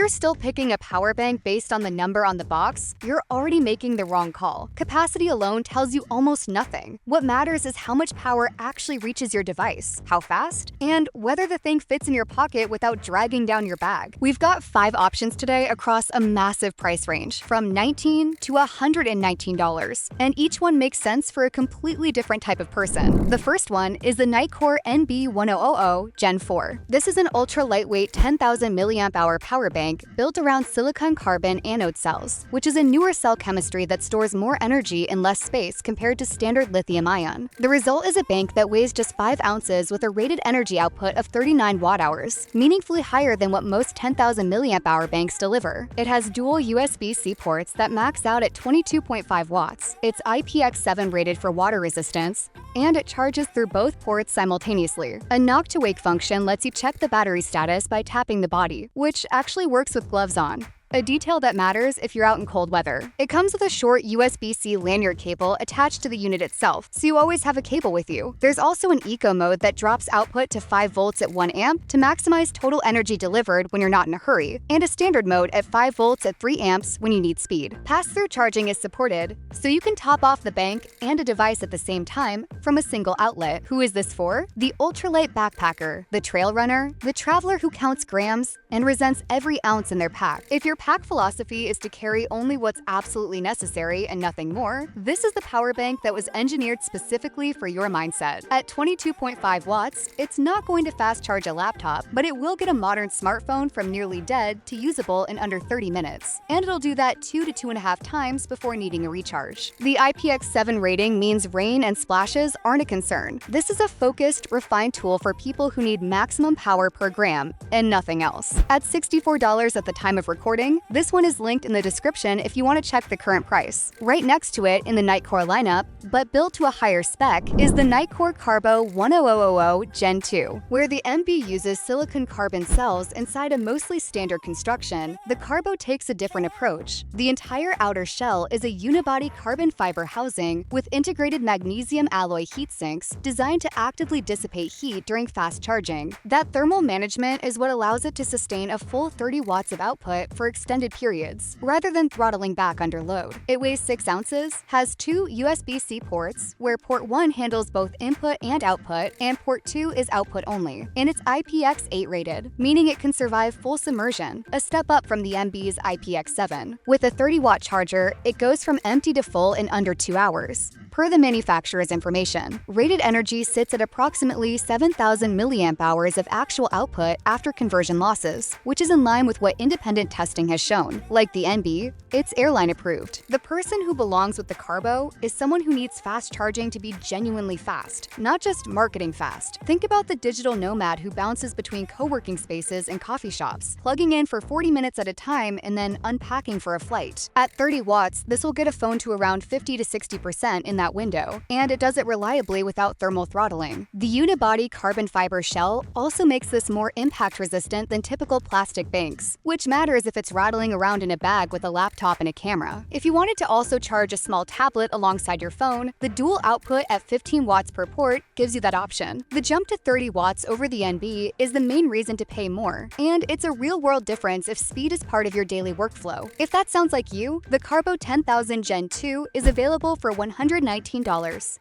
you're still picking a power bank based on the number on the box, you're already making the wrong call. Capacity alone tells you almost nothing. What matters is how much power actually reaches your device, how fast, and whether the thing fits in your pocket without dragging down your bag. We've got 5 options today across a massive price range, from $19 to $119, and each one makes sense for a completely different type of person. The first one is the NITECORE NB 1000 Gen 4. This is an ultra-lightweight 10,000 mAh power bank built around silicon-carbon anode cells, which is a newer cell chemistry that stores more energy in less space compared to standard lithium-ion. The result is a bank that weighs just 5 ounces with a rated energy output of 39 watt-hours, meaningfully higher than what most 10,000 mAh banks deliver. It has dual USB-C ports that max out at 22.5 watts. It's IPX7 rated for water resistance, and it charges through both ports simultaneously. A knock-to-wake function lets you check the battery status by tapping the body, which actually works with gloves on. A detail that matters if you're out in cold weather. It comes with a short USB-C lanyard cable attached to the unit itself, so you always have a cable with you. There's also an eco mode that drops output to 5 volts at 1 amp to maximize total energy delivered when you're not in a hurry, and a standard mode at 5 volts at 3 amps when you need speed. Pass-through charging is supported, so you can top off the bank and a device at the same time from a single outlet. Who is this for? The ultralight backpacker, the trail runner, the traveler who counts grams and resents every ounce in their pack. If your pack philosophy is to carry only what's absolutely necessary and nothing more, this is the power bank that was engineered specifically for your mindset. At 22.5 watts, it's not going to fast charge a laptop, but it will get a modern smartphone from nearly dead to usable in under 30 minutes. And it'll do that 2 to 2.5 times before needing a recharge. The IPX7 rating means rain and splashes aren't a concern. This is a focused, refined tool for people who need maximum power per gram and nothing else. At $64 at the time of recording, this one is linked in the description if you want to check the current price. Right next to it in the Nitecore lineup, but built to a higher spec, is the NITECORE CARBO 1000 Gen 2. Where the NB uses silicon-carbon cells inside a mostly standard construction, the Carbo takes a different approach. The entire outer shell is a unibody carbon fiber housing with integrated magnesium alloy heat sinks designed to actively dissipate heat during fast charging. That thermal management is what allows it to sustain a full 30 watts of output for extended periods, rather than throttling back under load. It weighs 6 ounces, has 2 USB-C ports, where port 1 handles both input and output, and port 2 is output only, and it's IPX8 rated, meaning it can survive full submersion, a step up from the NB's IPX7. With a 30-watt charger, it goes from empty to full in under 2 hours. Per the manufacturer's information, rated energy sits at approximately 7,000 mAh of actual output after conversion losses, which is in line with what independent testing has shown. Like the NB, it's airline approved. The person who belongs with the Carbo is someone who needs fast charging to be genuinely fast, not just marketing fast. Think about the digital nomad who bounces between co-working spaces and coffee shops, plugging in for 40 minutes at a time and then unpacking for a flight. At 30 watts, this will get a phone to around 50 to 60% in that window, and it does it reliably without thermal throttling. The unibody carbon fiber shell also makes this more impact resistant than typical plastic banks, which matters if it's rattling around in a bag with a laptop and a camera. If you wanted to also charge a small tablet alongside your phone, the dual output at 15 watts per port gives you that option. The jump to 30 watts over the NB is the main reason to pay more, and it's a real-world difference if speed is part of your daily workflow. If that sounds like you, the Carbo 10,000 Gen 2 is available for $119.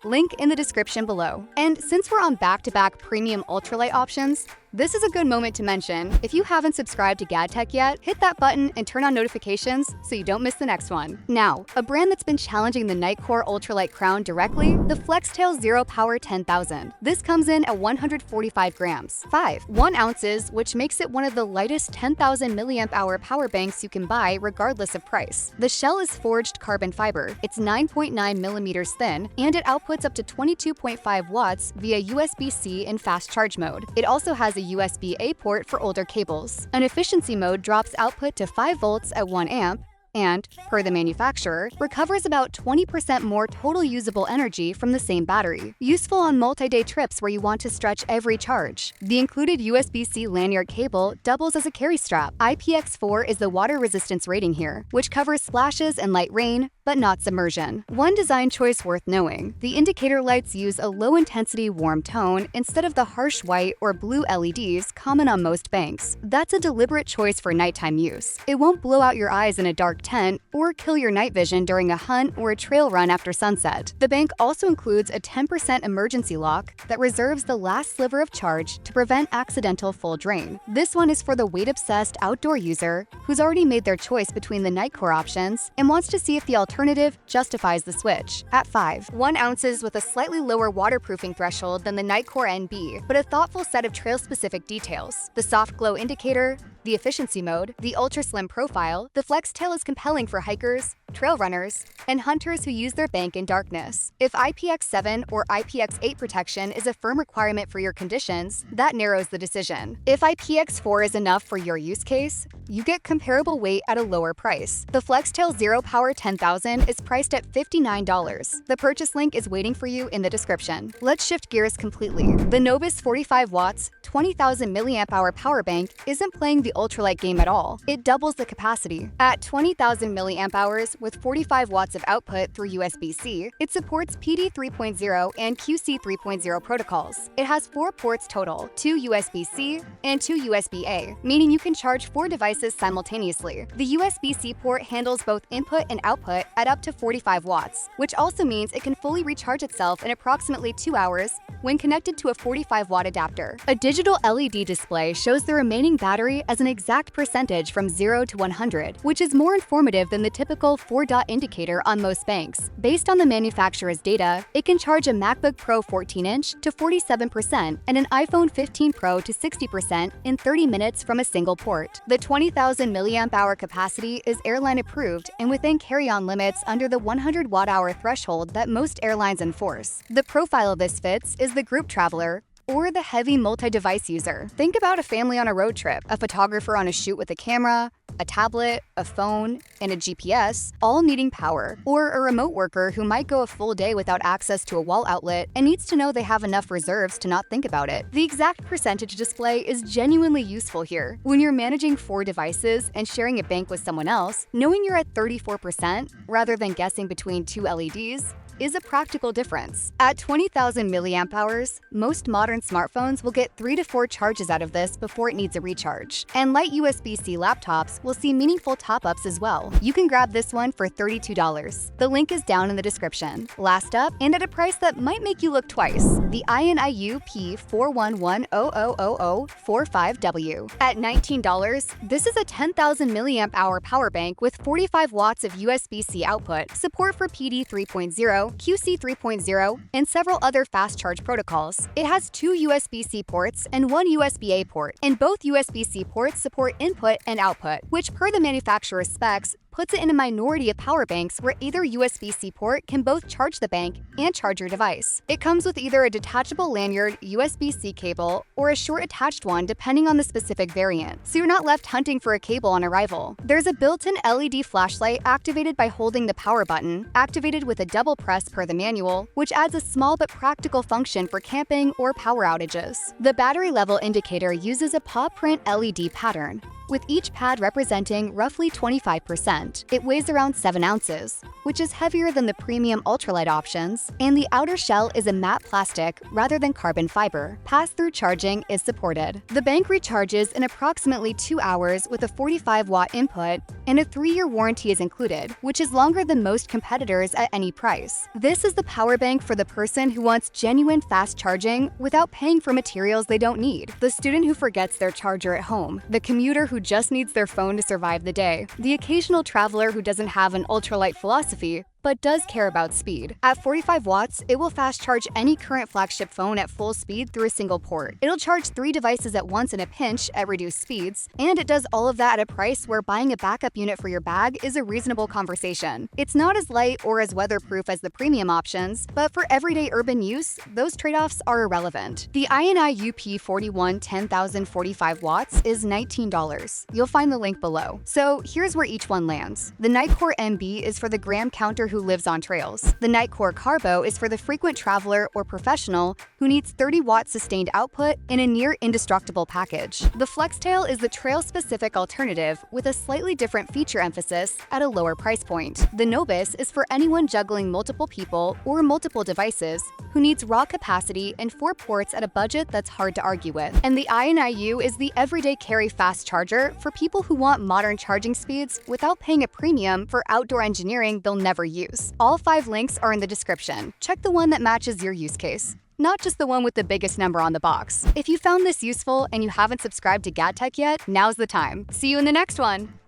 Link in the description below. And since we're on back-to-back premium ultralight options, this is a good moment to mention, if you haven't subscribed to GadTech yet, hit that button and turn on notifications so you don't miss the next one. Now, a brand that's been challenging the NITECORE ultralight crown directly, the FLEXTAIL Zero Power 10,000. This comes in at 145 grams, 1 ounces, which makes it one of the lightest 10,000 mAh power banks you can buy regardless of price. The shell is forged carbon fiber, it's 9.9 millimeters thin, and it outputs up to 22.5 watts via USB-C in fast charge mode. It also has a USB-A port for older cables. An efficiency mode drops output to 5 volts at 1 amp, and, per the manufacturer, recovers about 20% more total usable energy from the same battery. Useful on multi-day trips where you want to stretch every charge. The included USB-C lanyard cable doubles as a carry strap. IPX4 is the water resistance rating here, which covers splashes and light rain, but not submersion. One design choice worth knowing: the indicator lights use a low-intensity warm tone instead of the harsh white or blue LEDs common on most banks. That's a deliberate choice for nighttime use. It won't blow out your eyes in a dark tent or kill your night vision during a hunt or a trail run after sunset. The bank also includes a 10% emergency lock that reserves the last sliver of charge to prevent accidental full drain. This one is for the weight-obsessed outdoor user who's already made their choice between the Nitecore options and wants to see if the alternative justifies the switch. At 1 ounces with a slightly lower waterproofing threshold than the Nitecore NB, but a thoughtful set of trail-specific details. The soft glow indicator, the efficiency mode, the ultra-slim profile, the FLEXTAIL is compelling for hikers, trail runners, and hunters who use their bank in darkness. If IPX7 or IPX8 protection is a firm requirement for your conditions, that narrows the decision. If IPX4 is enough for your use case, you get comparable weight at a lower price. The FLEXTAIL Zero Power 10,000 is priced at $59. The purchase link is waiting for you in the description. Let's shift gears completely. The NOBIS 45 watts, 20,000 mAh power bank isn't playing the ultralight game at all. It doubles the capacity. At 20,000 mAh with 45 watts of output through USB-C, it supports PD 3.0 and QC 3.0 protocols. It has 4 ports total, 2 USB-C and 2 USB-A, meaning you can charge 4 devices simultaneously. The USB-C port handles both input and output at up to 45 watts, which also means it can fully recharge itself in approximately 2 hours when connected to a 45-watt adapter. A digital LED display shows the remaining battery as an exact percentage from 0 to 100, which is more informative than the typical 4-dot indicator on most banks. Based on the manufacturer's data, it can charge a MacBook Pro 14-inch to 47% and an iPhone 15 Pro to 60% in 30 minutes from a single port. The 20,000 mAh capacity is airline approved and within carry-on limits under the 100 watt-hour threshold that most airlines enforce. The profile of this fits is the group traveler or the heavy multi-device user. Think about a family on a road trip, a photographer on a shoot with a camera, a tablet, a phone, and a GPS, all needing power, or a remote worker who might go a full day without access to a wall outlet and needs to know they have enough reserves to not think about it. The exact percentage display is genuinely useful here. When you're managing 4 devices and sharing a bank with someone else, knowing you're at 34% rather than guessing between 2 LEDs is a practical difference. At 20,000 mAh, most modern smartphones will get 3 to 4 charges out of this before it needs a recharge. And light USB-C laptops will see meaningful top-ups as well. You can grab this one for $32. The link is down in the description. Last up, and at a price that might make you look twice, the INIU P411000045W. At $19, this is a 10,000 mAh power bank with 45 watts of USB-C output, support for PD 3.0, QC 3.0, and several other fast charge protocols. It has 2 USB-C ports and 1 USB-A port, and both USB-C ports support input and output, which per the manufacturer's specs puts it in a minority of power banks where either USB-C port can both charge the bank and charge your device. It comes with either a detachable lanyard USB-C cable or a short attached one depending on the specific variant, so you're not left hunting for a cable on arrival. There's a built-in LED flashlight activated by holding the power button, activated with a double press per the manual, which adds a small but practical function for camping or power outages. The battery level indicator uses a paw print LED pattern, with each pad representing roughly 25%. It weighs around 7 ounces, which is heavier than the premium ultralight options, and the outer shell is a matte plastic rather than carbon fiber. Pass-through charging is supported. The bank recharges in approximately 2 hours with a 45-watt input, and a 3-year warranty is included, which is longer than most competitors at any price. This is the power bank for the person who wants genuine fast charging without paying for materials they don't need, the student who forgets their charger at home, the commuter who just needs their phone to survive the day, the occasional traveler who doesn't have an ultralight philosophy but does care about speed. At 45 watts, it will fast charge any current flagship phone at full speed through a single port. It'll charge 3 devices at once in a pinch at reduced speeds, and it does all of that at a price where buying a backup unit for your bag is a reasonable conversation. It's not as light or as weatherproof as the premium options, but for everyday urban use, those trade-offs are irrelevant. The INIU P41 10,045 watts is $19. You'll find the link below. So here's where each one lands. The NITECORE NB is for the gram counter who lives on trails. The NITECORE CARBO is for the frequent traveler or professional who needs 30-watt sustained output in a near-indestructible package. The FLEXTAIL is the trail-specific alternative with a slightly different feature emphasis at a lower price point. The NOBIS is for anyone juggling multiple people or multiple devices who needs raw capacity and 4 ports at a budget that's hard to argue with. And the INIU is the everyday carry fast charger for people who want modern charging speeds without paying a premium for outdoor engineering they'll never use. All 5 links are in the description. Check the one that matches your use case, not just the one with the biggest number on the box. If you found this useful and you haven't subscribed to GadTech yet, now's the time. See you in the next one!